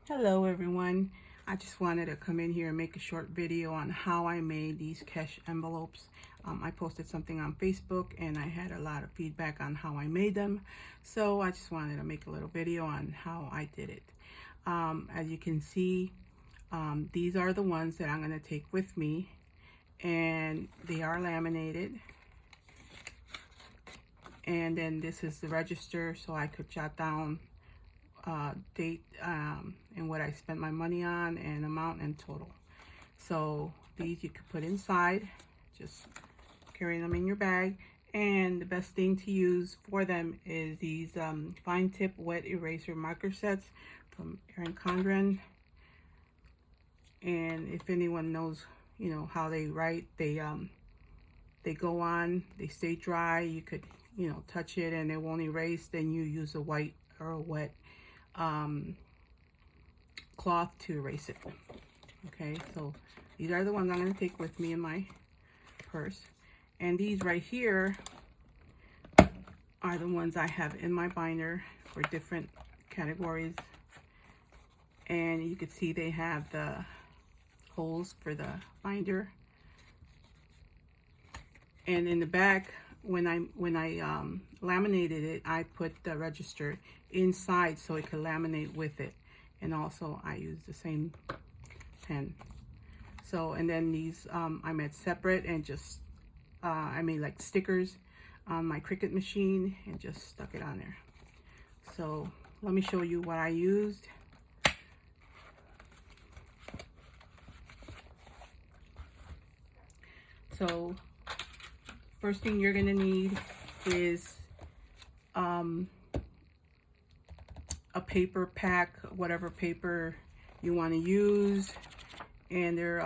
Hello everyone. I just wanted to come in here and make a short video on how I made these cash envelopes. I posted something on Facebook and I had a lot of feedback on how I made them. So I just wanted to make a little video on how I did it. As you can see, these are the ones that I'm going to take with me, and they are laminated. And then this is the register, so I could jot down date and what I spent my money on, and amount and total. So these you could put inside, just carry them in your bag. And the best thing to use for them is these fine tip wet eraser marker sets from Erin Condren. And if anyone knows, you know, how they write, they go on, they stay dry. You could, you know, touch it and it won't erase. Then you use a white or a wet cloth to erase it. Okay, so these are the ones I'm going to take with me in my purse. And these right here are the ones I have in my binder for different categories. And you can see they have the holes for the binder. And in the back, when I laminated it, I put the register inside so it could laminate with it. And also I use the same pen. So, and then these I made separate, and just I made like stickers on my Cricut machine and just stuck it on there. So let me show you what I used. So first thing you're gonna need is a paper pack, whatever paper you want to use, and they're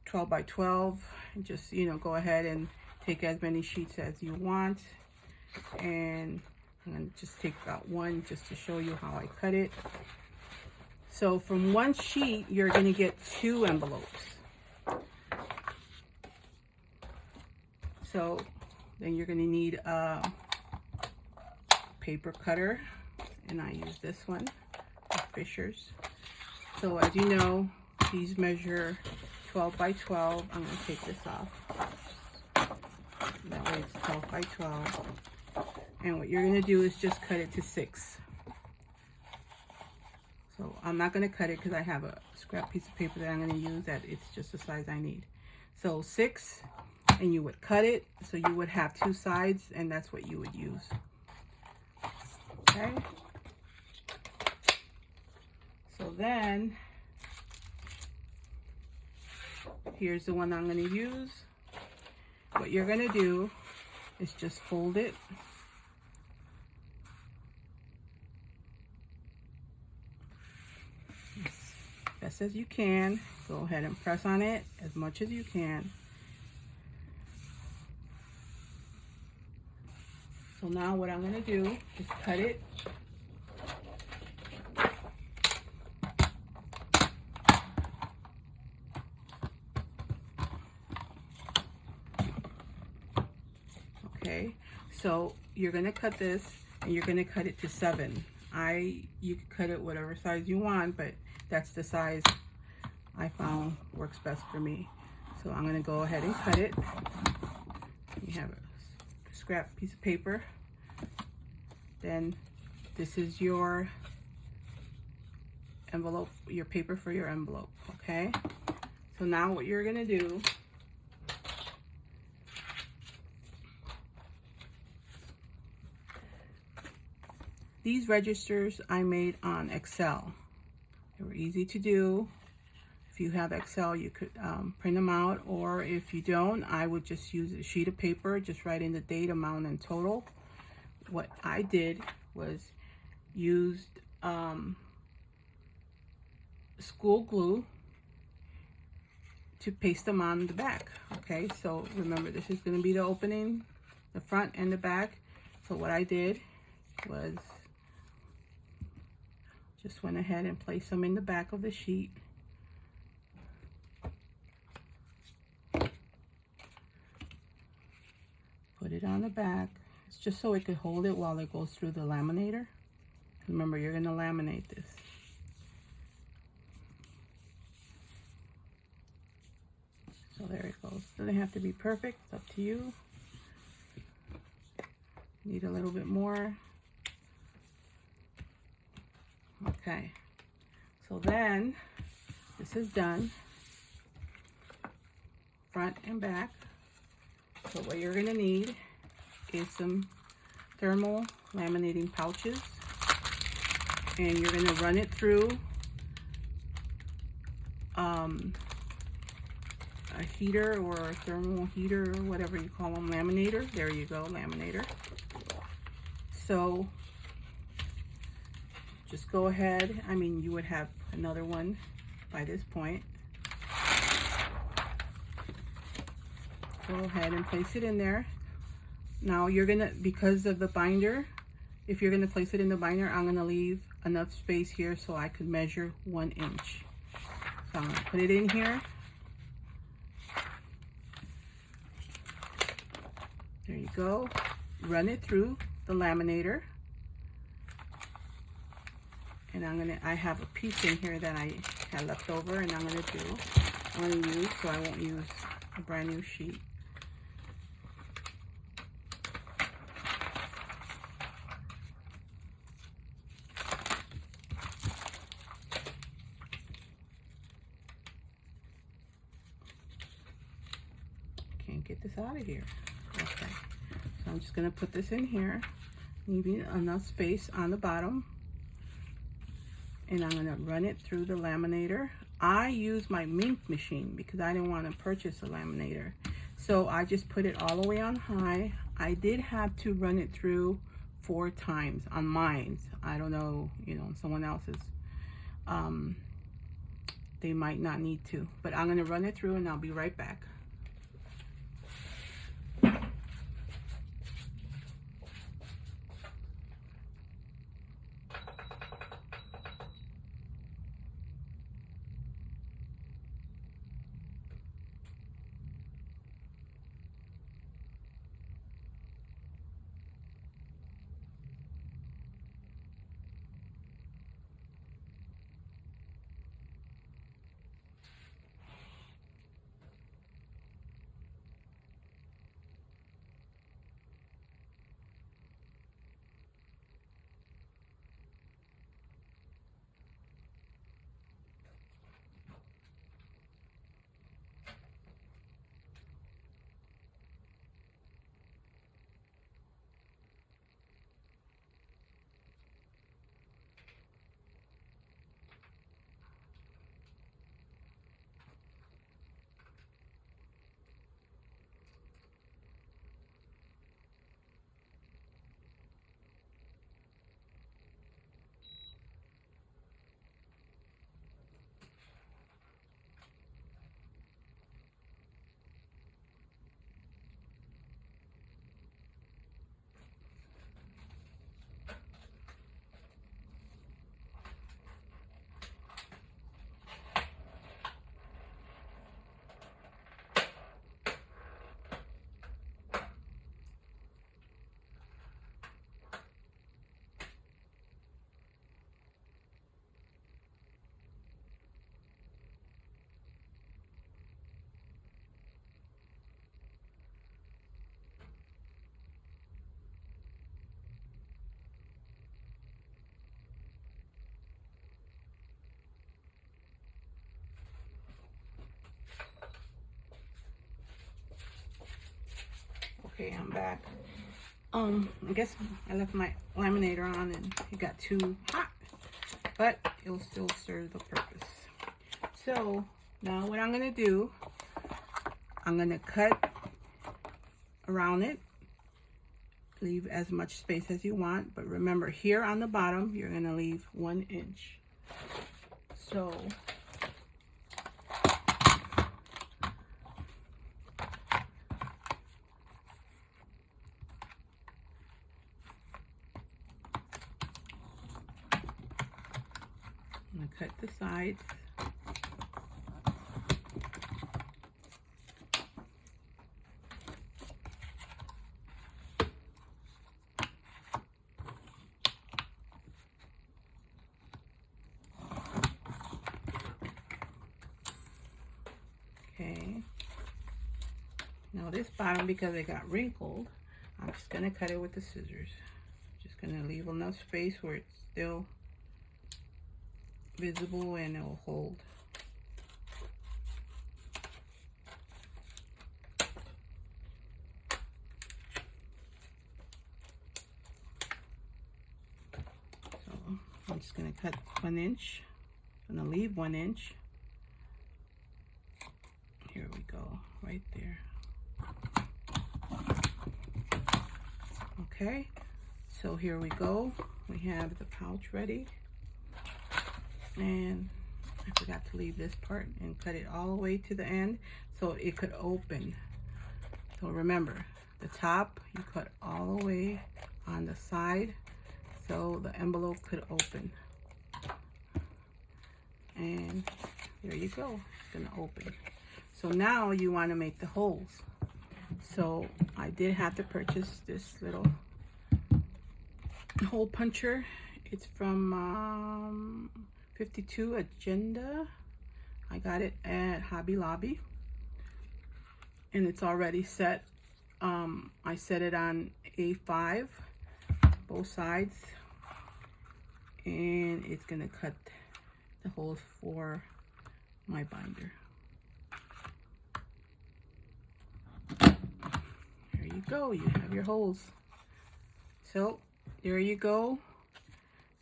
12 by 12. And just, you know, go ahead and take as many sheets as you want. And I'm gonna just take about one just to show you how I cut it. So from one sheet you're gonna get 2 envelopes. So then you're gonna need a paper cutter, and I use this one, Fisher's. So as you know, these measure 12 by 12. I'm gonna take this off. That way it's 12 by 12. And what you're gonna do is just cut it to 6. So I'm not gonna cut it because I have a scrap piece of paper that I'm gonna use that it's just the size I need. So 6, and you would cut it so you would have 2 sides, and that's what you would use. Okay. So then here's the one I'm going to use. What you're going to do is just fold it. As best as you can. Go ahead and press on it as much as you can. So now what I'm going to do is cut it. Okay, so you're going to cut this, and you're going to cut it to 7. You can cut it whatever size you want, but that's the size I found works best for me. So I'm going to go ahead and cut it. You have a scrap piece of paper. Then this is your envelope, your paper for your envelope. Okay, so now what you're going to do, these registers I made on Excel. They were easy to do. If you have Excel, you could print them out, or if you don't, I would just use a sheet of paper, just write in the date, amount, and total. What I did was used school glue to paste them on the back. Okay, so remember, this is going to be the opening, the front and the back. So what I did was just went ahead and placed them in the back of the sheet. Put it on the back. It's just so it could hold it while it goes through the laminator. Remember, you're going to laminate this. So there it goes. Doesn't have to be perfect, it's up to you. Need a little bit more. Okay, so then this is done, front and back. So what you're gonna need is some thermal laminating pouches, and you're gonna run it through a heater or a thermal heater, or whatever you call them, laminator. There you go, laminator. So just go ahead. I mean, you would have another one by this point. Go ahead and place it in there. Now you're gonna, because of the binder, if you're gonna place it in the binder, I'm gonna leave enough space here so I could measure 1 inch. So I'm gonna put it in here. There you go. Run it through the laminator. And I have a piece in here that I had left over, and I'm gonna use, so I won't use a brand new sheet. Can't get this out of here. Okay, so I'm just gonna put this in here, leaving enough space on the bottom, and I'm gonna run it through the laminator. I use my Minc machine because I didn't want to purchase a laminator, so I just put it all the way on high. I did have to run it through 4 times on mine. I don't know, you know, someone else's, they might not need to, but I'm gonna run it through and I'll be right back. Okay, I'm back. I guess I left my laminator on and it got too hot, but it'll still serve the purpose. So now what I'm gonna do, I'm gonna cut around it, leave as much space as you want, but remember here on the bottom, you're gonna leave 1 inch. So I'm gonna cut the sides. Okay, Now this bottom, because it got wrinkled, I'm just gonna cut it with the scissors. Just gonna leave enough space where it's still visible and it will hold. So I'm just gonna cut 1 inch. I'm gonna leave 1 inch. Here we go, right there. Okay, so here we go. We have the pouch ready. And I forgot to leave this part and cut it all the way to the end so it could open. So remember, the top you cut all the way on the side so the envelope could open. And there you go, it's gonna open. So now you wanna make the holes. So I did have to purchase this little hole puncher. It's from 52 Agenda. I got it at Hobby Lobby. And it's already set. I set it on A5, both sides. And it's gonna cut the holes for my binder. There you go, you have your holes. So there you go.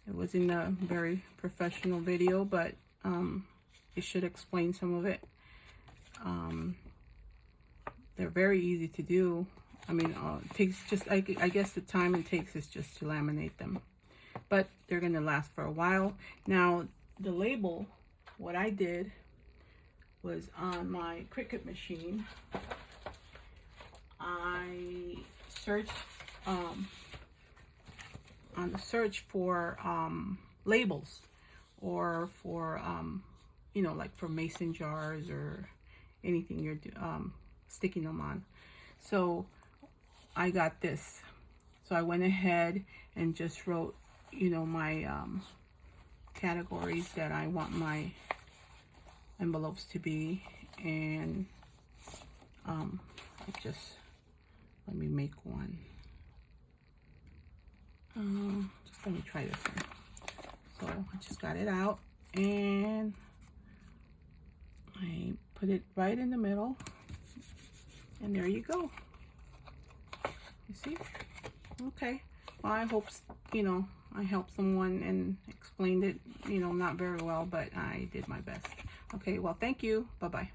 It wasn't a very professional video, but it should explain some of it. They're very easy to do. I mean, it takes just, I guess the time it takes is just to laminate them. But they're gonna last for a while. Now, the label, what I did was on my Cricut machine, I searched on the search for labels, or for you know, like for mason jars or anything you're sticking them on. So I got this. So I went ahead and just wrote, you know, my categories that I want my envelopes to be, and just let me make one. Just let me try this one. So I just got it out and I put it right in the middle, and there you go. You see? Okay. Well, I hope, you know, I helped someone and explained it, you know, not very well, but I did my best. Okay, well, thank you. Bye-bye.